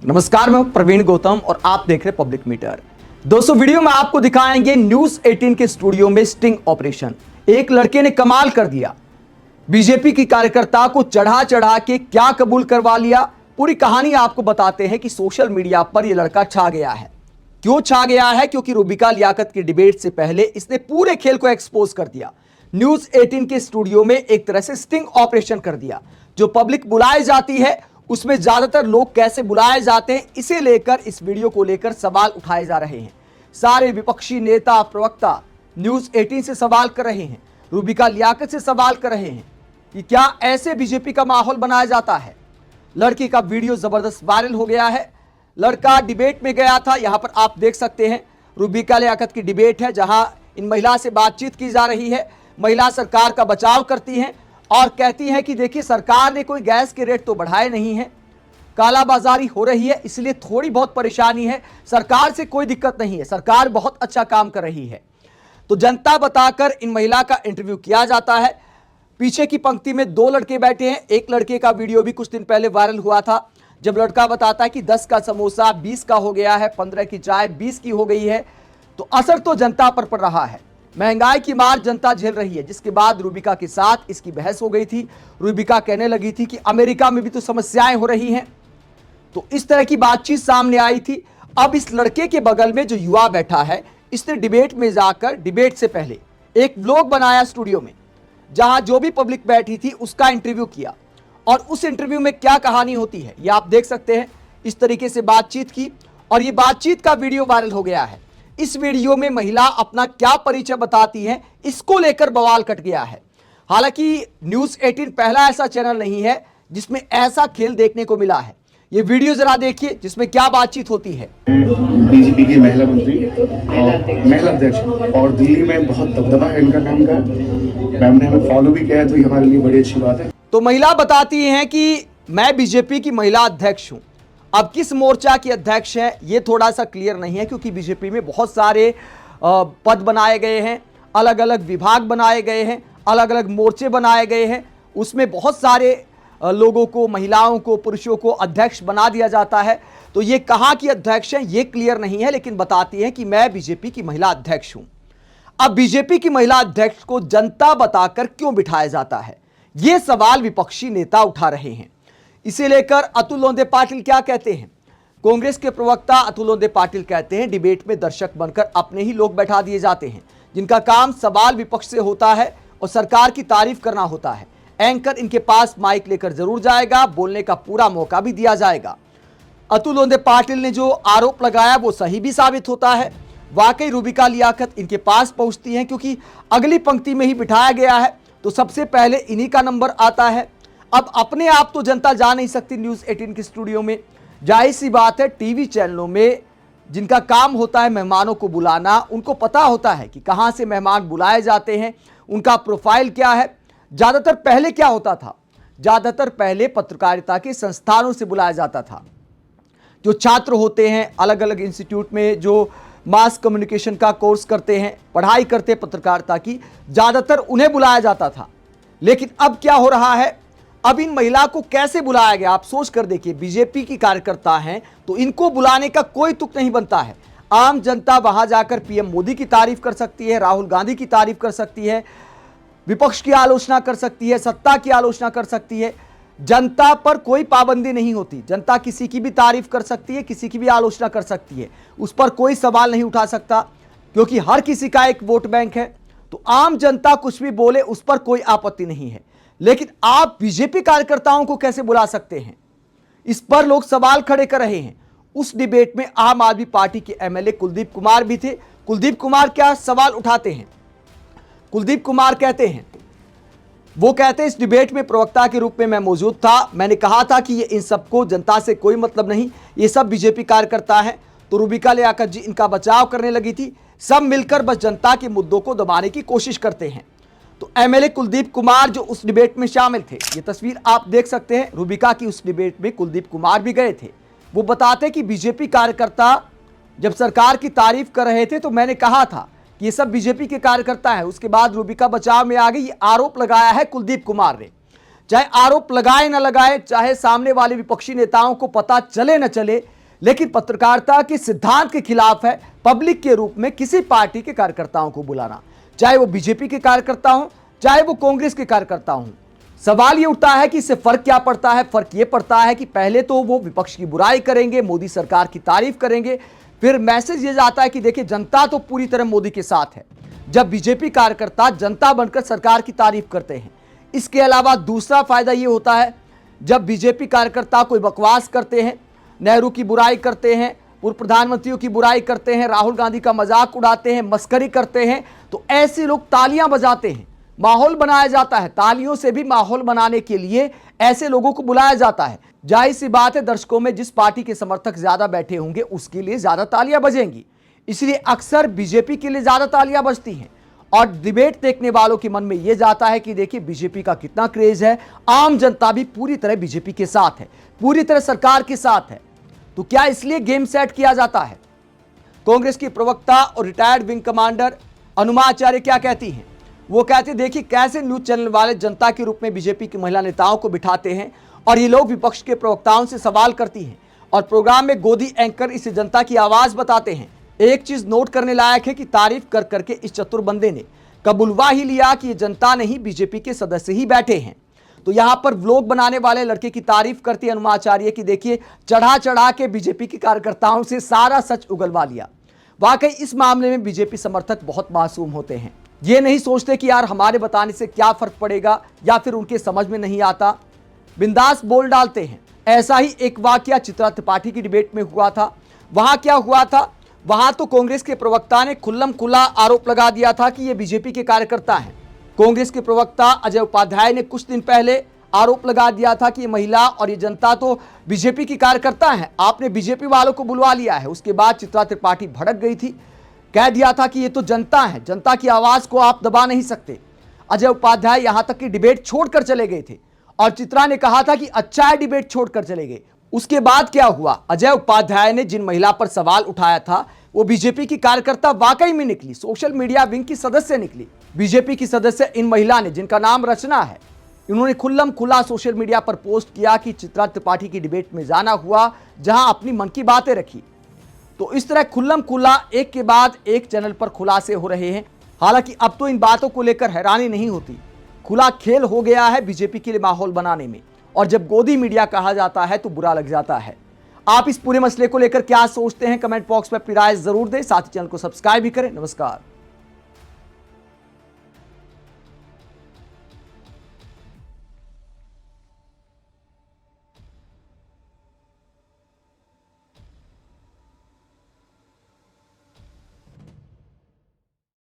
नमस्कार, मैं प्रवीण गौतम और आप देख रहे पब्लिक मीटर। दोस्तों, वीडियो में आपको दिखाएंगे न्यूज 18 के स्टूडियो में स्टिंग ऑपरेशन। एक लड़के ने कमाल कर दिया, बीजेपी की कार्यकर्ता को चढ़ा चढ़ा के क्या कबूल करवा लिया। पूरी कहानी आपको बताते हैं कि सोशल मीडिया पर यह लड़का छा गया है। क्यों छा गया है? क्योंकि रूबिका लियाकत की डिबेट से पहले इसने पूरे खेल को एक्सपोज कर दिया। न्यूज 18 के स्टूडियो में एक तरह से स्टिंग ऑपरेशन कर दिया। जो पब्लिक बुलाई जाती है उसमें ज्यादातर लोग कैसे बुलाए जाते हैं, इसे लेकर इस वीडियो को लेकर सवाल उठाए जा रहे हैं। सारे विपक्षी नेता प्रवक्ता न्यूज 18 से सवाल कर रहे हैं, रूबिका लियाकत से सवाल कर रहे हैं कि क्या ऐसे बीजेपी का माहौल बनाया जाता है। लड़की का वीडियो जबरदस्त वायरल हो गया है। लड़का डिबेट में गया था। यहां पर आप देख सकते हैं रूबिका लियाकत की डिबेट है, जहां इन महिला से बातचीत की जा रही है। महिला सरकार का बचाव करती हैं और कहती है कि देखिए, सरकार ने कोई गैस के रेट तो बढ़ाए नहीं है, कालाबाजारी हो रही है, इसलिए थोड़ी बहुत परेशानी है। सरकार से कोई दिक्कत नहीं है, सरकार बहुत अच्छा काम कर रही है। तो जनता बताकर इन महिला का इंटरव्यू किया जाता है। पीछे की पंक्ति में दो लड़के बैठे हैं। एक लड़के का वीडियो भी कुछ दिन पहले वायरल हुआ था, जब लड़का बताता है कि 10 का समोसा 20 का हो गया है, 15 की चाय 20 की हो गई है। तो असर तो जनता पर पड़ रहा है। महंगाई की मार जनता झेल रही है। जिसके बाद रूबिका के साथ इसकी बहस हो गई थी। रूबिका कहने लगी थी कि अमेरिका में भी तो समस्याएं हो रही हैं। तो इस तरह की बातचीत सामने आई थी। अब इस लड़के के बगल में जो युवा बैठा है, इसने डिबेट में जाकर डिबेट से पहले एक व्लॉग बनाया स्टूडियो में, जहां जो भी पब्लिक बैठी थी उसका इंटरव्यू किया। और उस इंटरव्यू में क्या कहानी होती है ये आप देख सकते हैं। इस तरीके से बातचीत की और ये बातचीत का वीडियो वायरल हो गया है। इस वीडियो में महिला अपना क्या परिचय बताती है, इसको लेकर बवाल कट गया है। हालांकि न्यूज 18 पहला ऐसा चैनल नहीं है जिसमें ऐसा खेल देखने को मिला है। ये वीडियो जरा देखिए जिसमें क्या बातचीत होती है। बीजेपी की महिला मंत्री और महिला अध्यक्ष, और दिल्ली में बहुत दबदबा है इनका काम का। मैम ने हमें फॉलो भी किया है, तो ये हमारे लिए बड़ी अच्छी बात है। तो महिला बताती हैं कि मैं बीजेपी की महिला अध्यक्ष हूं। अब किस मोर्चा की अध्यक्ष है ये थोड़ा सा क्लियर नहीं है, क्योंकि बीजेपी में बहुत सारे पद बनाए गए हैं, अलग अलग विभाग बनाए गए हैं, अलग अलग मोर्चे बनाए गए हैं। उसमें बहुत सारे लोगों को, महिलाओं को, पुरुषों को अध्यक्ष बना दिया जाता है। तो ये कहाँ की अध्यक्ष है ये क्लियर नहीं है, लेकिन बताती है कि मैं बीजेपी की महिला अध्यक्ष हूं। अब बीजेपी की महिला अध्यक्ष को जनता बताकर क्यों बिठाया जाता है, ये सवाल विपक्षी नेता उठा रहे हैं। इसे लेकर अतुल लोंदे पाटिल क्या कहते हैं? कांग्रेस के प्रवक्ता अतुल लोंदे पाटिल कहते हैं डिबेट में दर्शक बनकर अपने ही लोग बैठा दिए जाते हैं, जिनका काम सवाल विपक्ष से होता है और सरकार की तारीफ करना होता है। एंकर इनके पास माइक लेकर जरूर जाएगा, बोलने का पूरा मौका भी दिया जाएगा। अतुल लोंदे पाटिल ने जो आरोप लगाया वो सही भी साबित होता है। वाकई रूबिका लियाकत इनके पास पहुंचती हैं, क्योंकि अगली पंक्ति में ही बिठाया गया है, तो सबसे पहले इन्हीं का नंबर आता है। अब अपने आप तो जनता जा नहीं सकती न्यूज 18 के स्टूडियो में। जाहिर सी बात है, टीवी चैनलों में जिनका काम होता है मेहमानों को बुलाना, उनको पता होता है कि कहां से मेहमान बुलाए जाते हैं, उनका प्रोफाइल क्या है। ज्यादातर पहले क्या होता था, ज्यादातर पहले पत्रकारिता के संस्थानों से बुलाया जाता था। जो छात्र होते हैं अलग अलग इंस्टीट्यूट में, जो मास कम्युनिकेशन का कोर्स करते हैं, पढ़ाई करते पत्रकारिता की, ज्यादातर उन्हें बुलाया जाता था। लेकिन अब क्या हो रहा है, अब इन महिला को कैसे बुलाया गया आप सोच कर देखिए। बीजेपी की कार्यकर्ता हैं तो इनको बुलाने का कोई तुक नहीं बनता है। आम जनता वहां जाकर पीएम मोदी की तारीफ कर सकती है, राहुल गांधी की तारीफ कर सकती है, विपक्ष की आलोचना कर सकती है, सत्ता की आलोचना कर सकती है। जनता पर कोई पाबंदी नहीं होती। जनता किसी की भी तारीफ कर सकती है, किसी की भी आलोचना कर सकती है, उस पर कोई सवाल नहीं उठा सकता, क्योंकि हर किसी का एक वोट बैंक है। तो आम जनता कुछ भी बोले उस पर कोई आपत्ति नहीं है। लेकिन आप बीजेपी कार्यकर्ताओं को कैसे बुला सकते हैं, इस पर लोग सवाल खड़े कर रहे हैं। उस डिबेट में आम आदमी पार्टी के एमएलए कुलदीप कुमार भी थे। कुलदीप कुमार क्या सवाल उठाते हैं? कुलदीप कुमार कहते हैं, वो कहते हैं इस डिबेट में प्रवक्ता के रूप में मैं मौजूद था। मैंने कहा था कि ये इन सबको जनता से कोई मतलब नहीं, ये सब बीजेपी कार्यकर्ता हैं। तो रूबिका लियाकत जी इनका बचाव करने लगी थी। सब मिलकर बस जनता के मुद्दों को दबाने की कोशिश करते हैं। तो एमएलए कुलदीप कुमार जो उस डिबेट में शामिल थे, ये तस्वीर आप देख सकते हैं। रूबिका की उस डिबेट में कुलदीप कुमार भी गए थे। वो बताते कि बीजेपी कार्यकर्ता जब सरकार की तारीफ कर रहे थे तो मैंने कहा था कि ये सब बीजेपी के कार्यकर्ता हैं। उसके बाद रूबिका बचाव में आ गई, ये आरोप लगाया है कुलदीप कुमार ने। चाहे आरोप लगाए न लगाए, चाहे सामने वाले विपक्षी नेताओं को पता चले न चले, लेकिन पत्रकारिता के सिद्धांत के खिलाफ है पब्लिक के रूप में किसी पार्टी के कार्यकर्ताओं को बुलाना, चाहे वो बीजेपी के कार्यकर्ता हो, चाहे वो कांग्रेस के कार्यकर्ता हो। सवाल ये उठता है कि इससे फर्क क्या पड़ता है। फर्क ये पड़ता है कि पहले तो वो विपक्ष की बुराई करेंगे, मोदी सरकार की तारीफ करेंगे, फिर मैसेज ये जाता है कि देखिए जनता तो पूरी तरह मोदी के साथ है, जब बीजेपी कार्यकर्ता जनता बनकर सरकार की तारीफ करते हैं। इसके अलावा दूसरा फायदा ये होता है, जब बीजेपी कार्यकर्ता कोई बकवास करते हैं, नेहरू की बुराई करते हैं, पूर्व प्रधानमंत्रियों की बुराई करते हैं, राहुल गांधी का मजाक उड़ाते हैं, मस्करी करते हैं, तो ऐसे लोग तालियां बजाते हैं, माहौल बनाया जाता है। तालियों से भी माहौल बनाने के लिए ऐसे लोगों को बुलाया जाता है। जाहिर सी बात है, दर्शकों में जिस पार्टी के समर्थक ज्यादा बैठे होंगे उसके लिए ज्यादा तालियां बजेंगी, इसलिए अक्सर बीजेपी के लिए ज्यादा तालियां बजती हैं। और डिबेट देखने वालों के मन में यह जाता है कि देखिए बीजेपी का कितना क्रेज है, आम जनता भी पूरी तरह बीजेपी के साथ है, पूरी तरह सरकार के साथ है। तो क्या इसलिए गेम सेट किया जाता है? कांग्रेस की प्रवक्ता और रिटायर्ड विंग कमांडर अनुमा आचार्य क्या कहती हैं? वो कहते देखिए कैसे न्यूज चैनल वाले जनता के रूप में बीजेपी की महिला नेताओं को बिठाते हैं और ये लोग विपक्ष के प्रवक्ताओं से सवाल करती हैं और प्रोग्राम में गोदी एंकर इसे जनता की आवाज बताते हैं। एक चीज नोट करने लायक है कि तारीफ कर करके इस चतुर बंदे ने कबूलवा ही लिया कि ये जनता नहीं बीजेपी के सदस्य ही बैठे हैं। तो यहां पर व्लॉग बनाने वाले लड़के की तारीफ करती अनुमा आचार्य की देखिए चढ़ा चढ़ा के बीजेपी के कार्यकर्ताओं से सारा सच उगलवा लिया। वाकई इस मामले में बीजेपी समर्थक बहुत मासूम होते हैं, ये नहीं सोचते कि यार हमारे बताने से क्या फर्क पड़ेगा या फिर उनके समझ में नहीं आता, बिंदास बोल डालते हैं। ऐसा ही एक वाकया चित्रा त्रिपाठी की डिबेट में हुआ था। वहां क्या हुआ था, वहां तो कांग्रेस के प्रवक्ता ने खुल्लम खुला आरोप लगा दिया था कि ये बीजेपी के कार्यकर्ता हैं। कांग्रेस के प्रवक्ता अजय उपाध्याय ने कुछ दिन पहले आरोप लगा दिया था कि ये महिला और ये जनता तो बीजेपी की कार्यकर्ता हैं, आपने बीजेपी वालों को बुलवा लिया है। उसके बाद चित्रा त्रिपाठी भड़क गई थी, कह दिया था कि ये तो जनता है, जनता की आवाज को आप दबा नहीं सकते। अजय उपाध्याय यहां तक कि डिबेट छोड़कर चले गए थे और चित्रा ने कहा था कि अच्छा है डिबेट छोड़कर चले गए। उसके बाद क्या हुआ, अजय उपाध्याय ने जिन महिला पर सवाल उठाया था वो बीजेपी की कार्यकर्ता वाकई में निकली, सोशल मीडिया विंग की सदस्य निकली। बीजेपी की सदस्य इन महिला ने, जिनका नाम रचना है, इन्होंने खुल्लम खुला सोशल मीडिया पर पोस्ट किया कि चित्रा त्रिपाठी की डिबेट में जाना हुआ जहां अपनी मन की बातें रखी। तो इस तरह खुल्लम खुला एक के बाद एक चैनल पर खुलासे हो रहे हैं। हालांकि अब तो इन बातों को लेकर हैरानी नहीं होती, खुला खेल हो गया है बीजेपी के लिए माहौल बनाने में, और जब गोदी मीडिया कहा जाता है तो बुरा लग जाता है। आप इस पूरे मसले को लेकर क्या सोचते हैं, कमेंट बॉक्स में अपनी राय जरूर दें, साथ ही चैनल को सब्सक्राइब भी करें। नमस्कार।